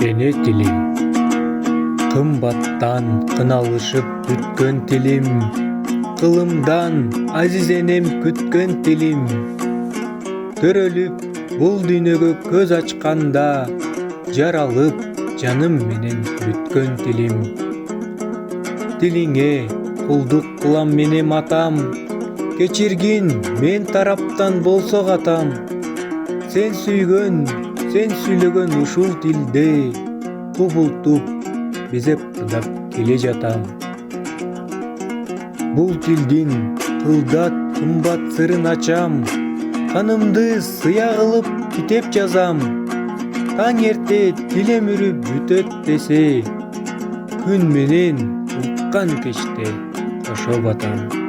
Эне тилим, кымбаттан кыналышып бүткөн тилим, кылымдан азиз энем күткөн тилим. Төрөлүп бул дүйнөгө көз ачканда, жаралып жаным менен бүткөн тилим. Тилиңе кулдук кылам менем атам, кечиргин мен тараптан болсо катам. Сен сүйгөн, сен сүйлөгөн ушул тилде кубултуп безеп ырдап келе жатам. Бул тилдин кылдат кымбат сырын ачам, канымды сыя кылып китеп жазам. Таң эрте тилем үрүп бүтөт десе, күн менен уккан кечте кошо батам.